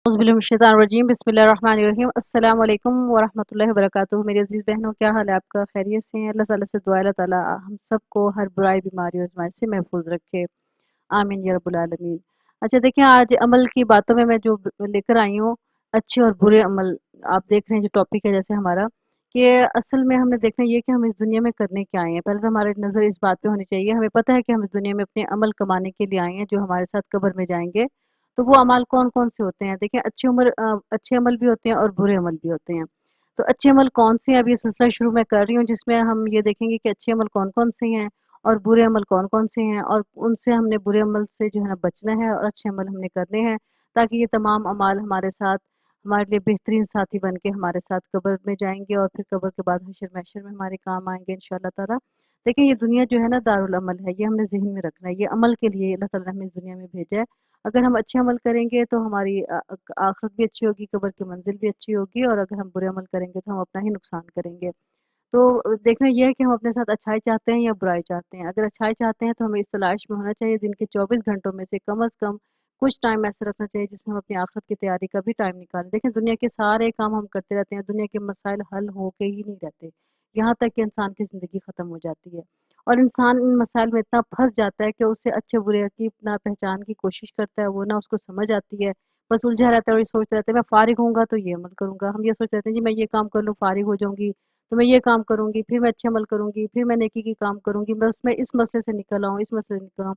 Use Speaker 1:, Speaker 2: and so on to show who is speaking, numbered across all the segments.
Speaker 1: औज़ुबिल्लाहिमिनश्शैतानिर्रजीम बिस्मिल्लाहिर्रहमानिर्रहीम अस्सलाम वालेकुम वरहमतुल्लाहि वबरकातुहू। मेरी अज़ीज़ बहनों, क्या हाल है आपका? खैरियत से हैं? अल्लाह ताला से दुआ है अल्लाह ताला हम सबको हर बुराई, बीमारी और आज़माइश से महफूज रखे। आमीन या रब्बुल आलमीन। अच्छा देखिए, आज अमल की बातों में मैं जो लेकर आई हूँ, अच्छे और बुरे अमल। आप देख रहे हैं जो टॉपिक है जैसे हमारा, कि असल में हमने देखना ये कि हम इस दुनिया में करने क्या आए हैं। पहले तो हमारी नज़र इस बात पे होनी चाहिए, हमें पता है कि हम इस दुनिया में अपने अमल कमाने के लिए आए हैं जो हमारे साथ कब्र में जाएँगे। तो वो अमाल कौन-कौन से होते हैं? देखिए, अच्छे अमल भी होते हैं और बुरे अमल भी होते हैं। तो अच्छे अमल कौन से हैं? अब ये सिलसिला शुरू मैं कर रही हूँ जिसमें हम ये देखेंगे कि अच्छे अमल कौन-कौन से हैं और बुरे अमल कौन-कौन से हैं, और उनसे हमने बुरे अमल से जो है ना बचना है और अच्छे अमल हमने करने हैं, ताकि ये तमाम अमाल हमारे साथ, हमारे लिए बेहतरीन साथी बन के हमारे साथ कब्र में जाएँगे और फिर कब्र के बाद हशर महशर में हमारे काम आएँगे इंशाअल्लाह ताला। देखिए, ये दुनिया जो है ना दारुल अमल है, ये हमने ज़हन में रखना है। ये अमल के लिए अल्लाह ताला ने हमें इस दुनिया में भेजा है। अगर हम अच्छे अमल करेंगे तो हमारी आखिरत भी अच्छी होगी, कब्र की मंजिल भी अच्छी होगी, और अगर हम बुरे अमल करेंगे तो हम अपना ही नुकसान करेंगे। तो देखना ये है कि हम अपने साथ अच्छाई चाहते हैं या बुराई चाहते हैं। अगर अच्छाई चाहते हैं तो हमें इस तलाश में होना चाहिए, दिन के 24 घंटों में से कम से कम कुछ टाइम ऐसा रखना चाहिए जिसमें हम अपनी आखिरत की तैयारी का भी टाइम निकालें। देखें, दुनिया के सारे काम हम करते रहते हैं, दुनिया के मसाइल हल होके ही नहीं रहते, यहाँ तक कि इंसान की ज़िंदगी ख़त्म हो जाती है। और इंसान इन मसाइल में इतना फँस जाता है कि उसे अच्छे बुरे की ना पहचान की कोशिश करता है, वो ना उसको समझ आती है, बस उलझा रहता है और ये सोचता रहता है मैं फ़ारिग होऊँगा तो ये अमल करूँगा। हम ये सोचते रहते हैं जी मैं ये काम कर लूँ, फ़ारिग हो जाऊँगी, तो मैं ये काम करूँगी, फिर मैं अच्छे अमल करूँगी, फिर मैं नेकी की काम करूँगी, मैं उसमें इस मसले से निकल आऊँ, इस मसले से निकल आऊँ।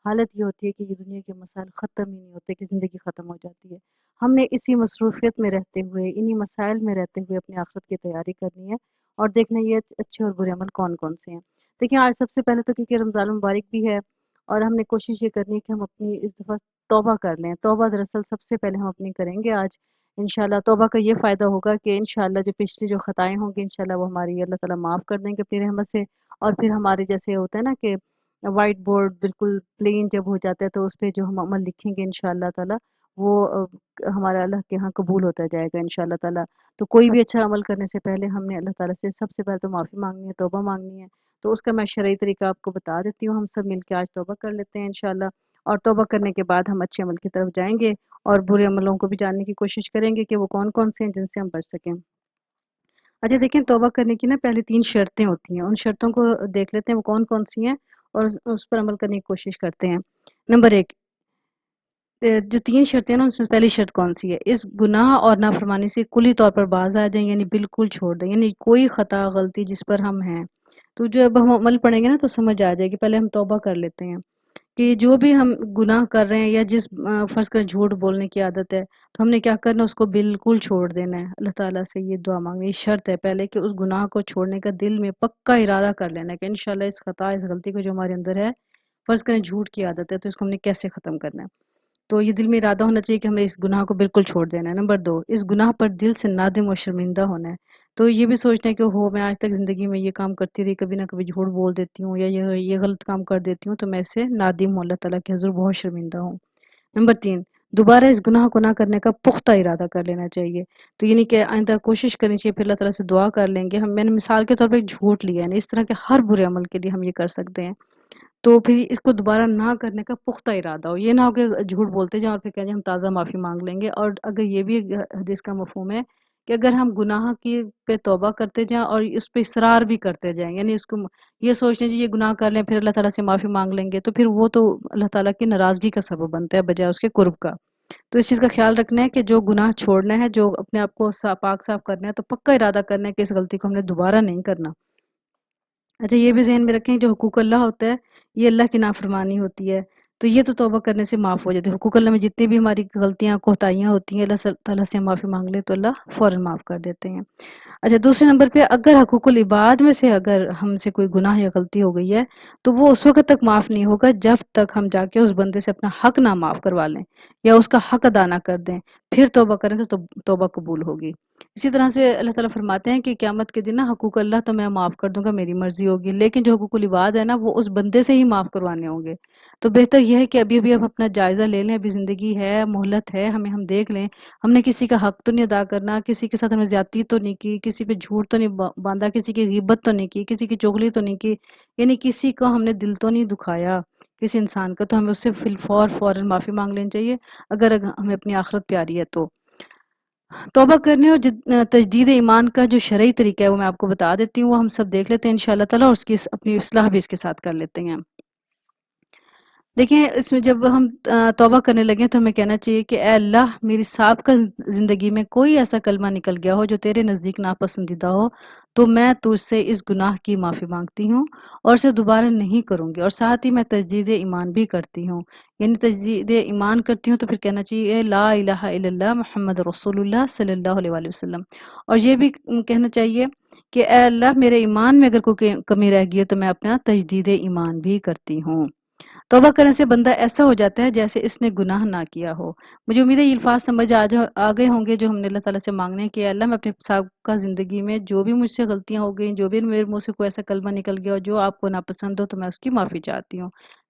Speaker 1: हालत ये होती है कि ये दुनिया के मसाइल ख़त्म ही नहीं होते, कि ज़िंदगी ख़त्म हो जाती है। हमने इसी मसरूफ़ियत में रहते हुए, इन्हीं मसाइल में रहते हुए अपनी आखिरत की तैयारी करनी है और देखना ये अच्छे और बुरे अमल कौन-कौन से हैं। देखिए, आज सबसे पहले तो क्योंकि रमज़ान मुबारक भी है और हमने कोशिश ये करनी है कि हम अपनी इस दफ़ा तौबा कर लें। तौबा दरअसल सबसे पहले हम अपनी करेंगे आज। इंशाअल्लाह तौबा का ये फ़ायदा होगा कि इंशाअल्लाह जो पिछली जो ख़ताएँ होंगी इंशाअल्लाह वो हमारी अल्लाह ताला माफ़ कर देंगे अपनी रहमत से। और फिर हमारे जैसे होता है ना कि व्हाइट बोर्ड बिल्कुल प्लेन जब हो जाता है तो उस पे जो हम अमल लिखेंगे इंशाअल्लाह ताला वो हमारा अल्लाह के यहाँ कबूल होता जाएगा इंशाअल्लाह ताला। तो कोई भी अच्छा अमल करने से पहले हमने अल्लाह ताला से सबसे पहले तो माफ़ी माँगनी है, तौबा माँगनी है। तो उसका मैं शरई तरीका आपको बता देती हूँ, हम सब मिलके आज तौबा कर लेते हैं इंशाअल्लाह। और तौबा करने के बाद हम अच्छे अमल की तरफ जाएँगे और बुरे अमलों को भी जानने की कोशिश करेंगे कि वो कौन-कौन से हैं जिनसे हम बच सकें। अच्छा देखिए, तौबा करने की ना पहले 3 शर्तें होती हैं, उन शर्तों को देख लेते हैं वो कौन-कौन सी हैं और उस पर अमल करने की कोशिश करते हैं। नंबर 1, जो 3 शर्तें हैं ना उसमें पहली शर्त कौन-सी है? इस गुनाह और नाफ़रमानी से कुल्ली तौर पर बाज़ आ जाएँ, यानी बिल्कुल छोड़ दें, यानी कोई ख़ता गलती जिस पर हम हैं, तो जब हम अमल पढ़ेंगे ना तो समझ आ जाएगी। पहले हम तौबा कर लेते हैं कि जो भी हम गुनाह कर रहे हैं या जिस फ़र्ज़ करें झूठ बोलने की आदत है, तो हमने क्या करना है उसको बिल्कुल छोड़ देना है। अल्लाह ताला से ये दुआ माँगनी है, शर्त है पहले कि उस गुनाह को छोड़ने का दिल में पक्का इरादा कर लेना है कि इंशाअल्लाह इस ख़ता, इस गलती को जो हमारे अंदर है, फ़र्ज़ करें झूठ की आदत है, तो इसको हमने कैसे ख़त्म करना है। तो ये दिल में इरादा होना चाहिए कि हमने इस गुनाह को बिल्कुल छोड़ देना है। नंबर 2, इस गुनाह पर दिल से नादिम और शर्मिंदा होना है। तो ये भी सोचना है कि ओहो! मैं आज तक ज़िंदगी में ये काम करती रही, कभी ना कभी झूठ बोल देती हूँ या ये गलत काम कर देती हूँ, तो मैं इससे नादिम हूँ, अल्लाह ताला के हुज़ूर बहुत शर्मिंदा हूँ। नंबर 3, दोबारा इस गुनाह को ना करने का पुख्ता इरादा कर लेना चाहिए। तो ये नहीं कि आइंदा कोशिश करनी चाहिए, फिर अल्लाह ताला से दुआ कर लेंगे। मैंने मिसाल के तौर पे झूठ लिया है ना, इस तरह के हर बुरे अमल के लिए हम ये कर सकते हैं। तो फिर इसको दोबारा ना करने का पुख्ता इरादा हो। ये ना हो कि झूठ बोलते जाएँ और फिर कह दें हम ताज़ा माफ़ी माँग लेंगे। और अगर ये भी हदीस का मफ़हूम है कि अगर हम गुनाह की पे तौबा करते जाएँ और उस पे इसरार भी करते जाएँ, यानी उसको ये सोच लें जी ये गुनाह कर लें फिर अल्लाह ताला से माफ़ी माँग लेंगे, तो फिर वो तो अल्लाह ताला की नाराज़गी का सबब बनता है बजाय उसके कुर्ब का। तो इस चीज़ का ख़्याल रखना है कि जो गुनाह छोड़ना है, जो अपने आप को पाक साफ़ करना है, तो पक्का इरादा करना है कि इस गलती को हमने दोबारा नहीं करना। अच्छा ये भी ज़हन में रखें, जो हुकूक अल्लाह होता है, ये अल्लाह की नाफ़रमानी होती है, तो ये तो तौबा करने से माफ़ हो जाती है। हुकूक अल्लाह में जितनी भी हमारी गलतियाँ, कोताहियाँ होती हैं, अल्लाह ताला से हम माफ़ी माँग लें तो अल्लाह फ़ौरन माफ़ कर देते हैं। अच्छा दूसरे नंबर पे, अगर हकूकुल इबाद में से अगर हमसे कोई गुनाह या गलती हो गई है, तो वो उस वक़्त तक माफ़ नहीं होगा जब तक हम जाके उस बंदे से अपना हक़ ना माफ़ करवा लें या उसका हक़ अदा ना कर दें, फिर तौबा करें तो तौबा कबूल होगी। इसी तरह से अल्लाह ताला फरमाते हैं कि क़यामत के दिन ना हकूक अल्लाह तो मैं माफ़ कर दूँगा, मेरी मर्ज़ी होगी, लेकिन जो हकूकुल इबाद है ना वो उस बंदे से ही माफ़ करवाने होंगे। तो बेहतर ये है कि अभी-अभी अब अपना जायज़ा ले लें, अभी ज़िंदगी है, मोहलत है, हम देख लें, हमने किसी का हक़ तो नहीं अदा करना, किसी के साथ हमने ज़्यादती तो नहीं की, किसी पे झूठ तो नहीं बाँधा, किसी की ग़ीबत तो नहीं की, किसी की चुगली तो नहीं की, یعنی کسی کو ہم نے دل تو نہیں دکھایا کسی انسان کا، تو ہمیں اس سے فوراً معافی مانگ لینی چاہیے اگر ہمیں اپنی آخرت پیاری ہے تو۔ توبہ کرنے اور تجدید ایمان کا جو شرعی طریقہ ہے وہ میں آپ کو بتا دیتی ہوں، وہ ہم سب دیکھ لیتے ہیں انشاءاللہ تعالیٰ، اور اس کی اپنی اصلاح بھی اس کے ساتھ کر لیتے ہیں۔ دیکھیں اس میں جب ہم توبہ کرنے لگیں تو ہمیں کہنا چاہیے کہ اے اللہ میری سابقہ زندگی میں کوئی ایسا کلمہ نکل گیا ہو جو تیرے نزدیک ناپسندیدہ ہو، تو میں تجھ سے اس گناہ کی معافی مانگتی ہوں اور اسے دوبارہ نہیں کروں گی، اور ساتھ ہی میں تجدید ایمان بھی کرتی ہوں، یعنی تجدید ایمان کرتی ہوں تو پھر کہنا چاہیے اے لا الہ الا اللہ محمد رسول اللہ صلی اللہ علیہ وآلہ وسلم، اور یہ بھی کہنا چاہیے کہ اے اللہ میرے ایمان میں اگر کوئی کمی رہ گئی ہے تو میں اپنا تجدید ایمان بھی کرتی ہوں۔ توبہ کرنے سے بندہ ایسا ہو جاتا ہے جیسے اس نے گناہ نہ کیا ہو۔ مجھے امید ہے یہ الفاظ سمجھ آ گئے ہوں گے جو ہم نے اللہ تعالیٰ سے مانگنے ہیں کہ اللہ میں اپنے سابقہ زندگی میں جو بھی مجھ سے غلطیاں ہو گئیں، جو بھی میرے منہ سے کوئی ایسا کلمہ نکل گیا اور جو آپ کو ناپسند ہو تو میں اس کی معافی چاہتی ہوں،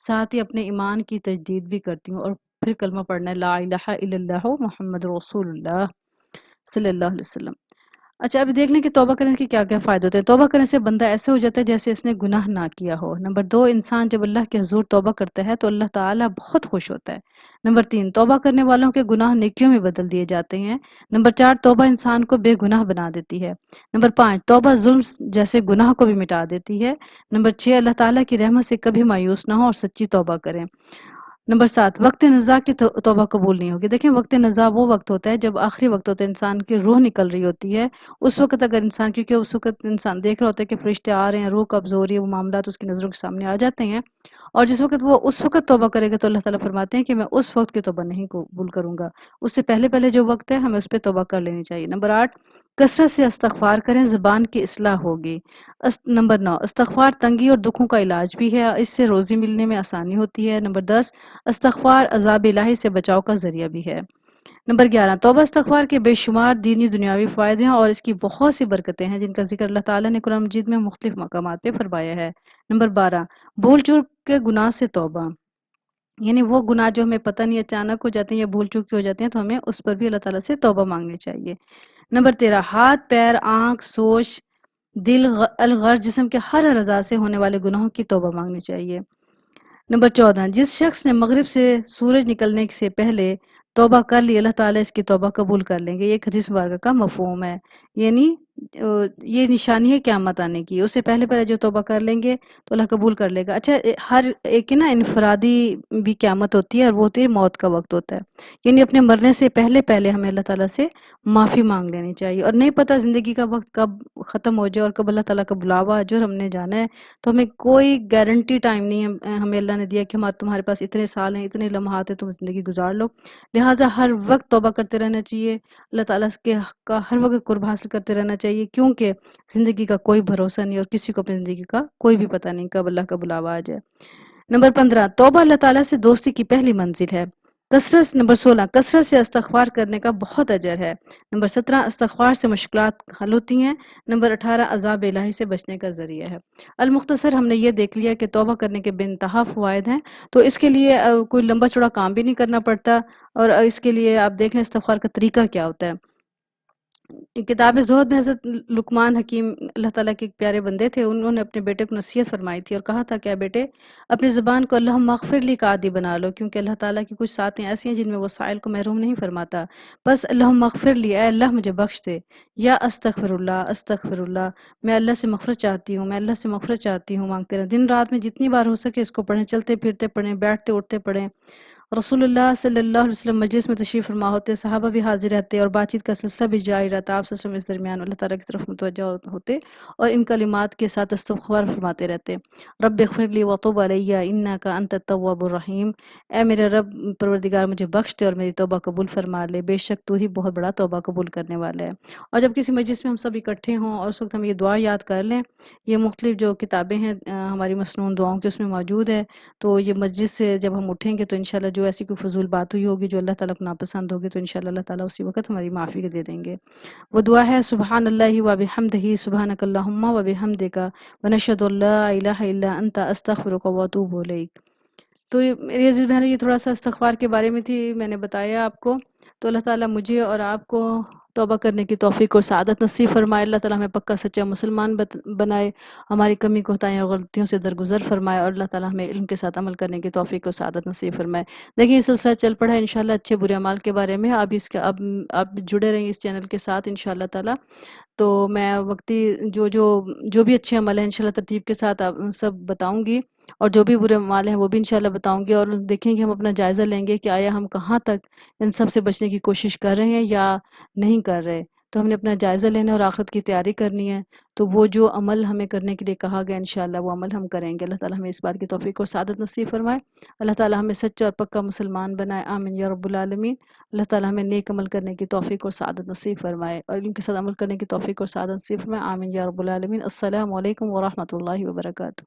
Speaker 1: ساتھ ہی اپنے ایمان کی تجدید بھی کرتی ہوں، اور پھر کلمہ پڑھنا ہے لا الہ الا اللہ محمد رسول اللہ صلی اللہ علیہ وسلم۔ اچھا ابھی دیکھ لیں کہ توبہ کرنے کے کیا کیا فائدے ہوتے ہیں۔ توبہ کرنے سے بندہ ایسا ہو جاتا ہے جیسے اس نے گناہ نہ کیا ہو۔ نمبر 2، انسان جب اللہ کے حضور توبہ کرتا ہے تو اللہ تعالیٰ بہت خوش ہوتا ہے۔ نمبر 3، توبہ کرنے والوں کے گناہ نیکیوں میں بدل دیے جاتے ہیں۔ نمبر 4، توبہ انسان کو بے گناہ بنا دیتی ہے۔ نمبر 5، توبہ ظلم جیسے گناہ کو بھی مٹا دیتی ہے۔ نمبر 6، اللہ تعالیٰ کی رحمت سے کبھی مایوس نہ ہو اور سچی توبہ کریں۔ نمبر 7، وقت نزاع کی توبہ قبول نہیں ہوگی۔ دیکھیں وقت نزاع وہ وقت ہوتا ہے جب آخری وقت ہوتا ہے، انسان کی روح نکل رہی ہوتی ہے، اس وقت اگر انسان، کیونکہ اس وقت انسان دیکھ رہا ہوتا ہے کہ فرشتے آ رہے ہیں، روح قبض ہو رہی ہے، وہ معاملات اس کی نظروں کے سامنے آ جاتے ہیں، اور جس وقت وہ اس وقت توبہ کرے گا تو اللہ تعالیٰ فرماتے ہیں کہ میں اس وقت کی توبہ نہیں قبول کروں گا، اس سے پہلے پہلے جو وقت ہے ہمیں اس پہ توبہ کر لینی چاہیے۔ نمبر 8، کثرت سے استغفار کریں، زبان کی اصلاح ہوگی۔ نمبر 9، استغفار تنگی اور دکھوں کا علاج بھی ہے، اس سے روزی ملنے میں آسانی ہوتی ہے۔ نمبر 10، استغفار عذاب الہی سے بچاؤ کا ذریعہ بھی ہے۔ نمبر 11، توبہ استغفار کے بے شمار دینی دنیاوی فائدے ہیں اور اس کی بہت سی برکتیں ہیں جن کا ذکر اللہ تعالیٰ نے قرآن مجید میں مختلف مقامات پہ فرمایا ہے۔ نمبر 12، بھول چوک کے گناہ سے توبہ، یعنی وہ گناہ جو ہمیں پتہ نہیں اچانک ہو جاتے ہیں یا بھول چوک کے ہو جاتے ہیں تو ہمیں اس پر بھی اللہ تعالیٰ سے توبہ مانگنی چاہیے۔ نمبر 13، ہاتھ، پیر، آنکھ، سوچ، دل، الغرض جسم کے ہر اعضاء سے ہونے والے گناہوں کی توبہ مانگنی چاہیے۔ نمبر 14، جس شخص نے مغرب سے سورج نکلنے سے پہلے توبہ کر لی اللہ تعالیٰ اس کی توبہ قبول کر لیں گے، یہ ایک حدیث مبارکہ کا مفہوم ہے، یعنی یہ نشانی ہے قیامت آنے کی، اس سے پہلے پہلے جو توبہ کر لیں گے تو اللہ قبول کر لے گا۔ اچھا ہر ایک نا انفرادی بھی قیامت ہوتی ہے، اور وہ ہوتی ہے موت کا وقت ہوتا ہے، یعنی اپنے مرنے سے پہلے پہلے ہمیں اللہ تعالیٰ سے معافی مانگ لینی چاہیے، اور نہیں پتہ زندگی کا وقت کب ختم ہو جائے اور کب اللہ تعالیٰ کا بلاوا جو ہم نے جانا ہے، تو ہمیں کوئی گارنٹی ٹائم نہیں ہے، ہمیں اللہ نے دیا کہ تمہارے پاس اتنے سال ہیں، اتنے لمحات ہیں، تم زندگی گزار لو، لہٰذا ہر وقت توبہ کرتے رہنا چاہیے، اللہ تعالیٰ کے حق کا ہر وقت قرب حاصل کرتے رہنا چاہیے، کیونکہ زندگی کا کوئی بھروسہ نہیں اور کسی کو اپنی زندگی کا کوئی بھی پتہ نہیں کب اللہ کا بلاوا آ جائے۔ نمبر 15، توبہ اللہ تعالیٰ سے دوستی کی پہلی منزل ہے۔ نمبر 16، کثرت سے استغفار کرنے کا بہت اجر ہے۔ نمبر 17، استغفار سے مشکلات حل ہوتی ہیں۔ نمبر 18، عذاب الہی سے بچنے کا ذریعہ ہے۔ المختصر ہم نے یہ دیکھ لیا کہ توبہ کرنے کے بے انتہا فوائد ہیں، تو اس کے لیے کوئی لمبا چوڑا کام بھی نہیں کرنا پڑتا، اور اس کے لیے آپ دیکھ لیں استغفار کا طریقہ کیا ہوتا ہے۔ کتاب زہد میں حضرت لقمان حکیم اللہ تعالیٰ کے ایک پیارے بندے تھے، انہوں نے اپنے بیٹے کو نصیحت فرمائی تھی اور کہا تھا کہ بیٹے اپنی زبان کو اللہم اغفر لی کا عادی بنا لو، کیونکہ اللہ تعالیٰ کی کچھ ساتیں ایسی ہیں جن میں وہ سائل کو محروم نہیں فرماتا، بس اللہم اغفر لی، اے اللہ مجھے بخش دے، یا استغفر اللہ، میں اللہ سے مغفرت چاہتی ہوں، میں اللہ سے مغفرت چاہتی ہوں، مانگتے رہیں، دن رات میں جتنی بار ہو سکے اس کو پڑھیں، چلتے پھرتے پڑھیں، بیٹھتے اٹھتے پڑھیں۔ رسول اللہ صلی اللہ علیہ وسلم مجلس میں تشریف فرما ہوتے، صحابہ بھی حاضر رہتے اور بات چیت کا سلسلہ بھی جاری رہتا، آپ صلی اللہ علیہ وسلم اس درمیان اللہ تعالیٰ کی طرف متوجہ ہوتے اور ان کلمات کے ساتھ استغفار فرماتے رہتے، رب اغفر لی وتوب علی انک انت التواب الرحیم، اے میرے رب پروردگار مجھے بخش دے اور میری توبہ قبول فرما لے، بے شک تو ہی بہت بڑا توبہ قبول کرنے والا ہے۔ اور جب کسی مجلس میں ہم سب اکٹھے ہوں اور اس وقت ہم یہ دعا یاد کر لیں، یہ مختلف جو کتابیں ہیں ہماری مسنون دعاؤں کی اس میں موجود ہے، تو یہ مجلس سے جب ہم اٹھیں گے تو انشاءاللہ جو ایسی کوئی فضول بات ہوئی ہوگی جو اللہ تعالیٰ کو ناپسند ہوگی تو انشاءاللہ اللہ تعالیٰ اسی وقت ہماری معافی دے دیں گے۔ وہ دعا ہے سبحان اللہ و بحمدہ سبحانک اللہم و بحمدک ونشہد ان لا الہ الا انت استغفرک و اتوب الیک۔ تو میری عزیز بہنوں یہ تھوڑا سا استغفار کے بارے میں تھی، میں نے بتایا آپ کو، تو اللہ تعالیٰ مجھے اور آپ کو तौबा करने की तौफ़ीक और सआदत नसीब फ़रमाए। अल्लाह ताला हमें पक्का सच्चा मुसलमान बनाए, हमारी कमी कोताहियों और गलतियों से दरगुज़र फ़रमाए और अल्लाह ताला हमें इल्म के साथ अमल करने की तौफ़ीक और सआदत नसीब फ़रमाए। देखिए, ये सिलसिला चल पड़ा है इंशाअल्लाह अच्छे बुरे अमाल के बारे में। अब आप जुड़े रहिए इस चैनल के साथ इंशाअल्लाह ताला। तो मैं वक्ती जो भी अच्छे अमल हैं इंशाअल्लाह तरतीब के साथ आप सब बताऊँगी, और जो भी बुरे अमाल हैं वो भी इंशाअल्लाह बताऊँगी, और देखेंगे, हम अपना जायज़ा लेंगे कि आया हम कहाँ तक इन सब से बचने की कोशिश कर रहे हैं या नहीं कर रहे। तो हमने अपना जायज़ा लेना है और आखिरत की तैयारी करनी है। तो वो जो अमल हमें करने के लिए कहा गया इंशाअल्लाह वो अमल हम करेंगे। अल्लाह ताला हमें इस बात की तौफ़ीक और सआदत नसीब फ़रमाए। अल्लाह ताला हमें सच्चा और पक्का मुसलमान बनाए। आमीन या रब्बुल आलमीन। अल्लाह ताला हमें नेक अमल करने की तौफ़ीक और सआदत नसीब फ़रमाए और इनके साथ अमल करने की तौफ़ीक और सआदत नसीब फ़रमाए। आमीन या रब्बुल आलमीन। अस्सलामु अलैकुम व रहमतुल्लाहि व बरकातुहू।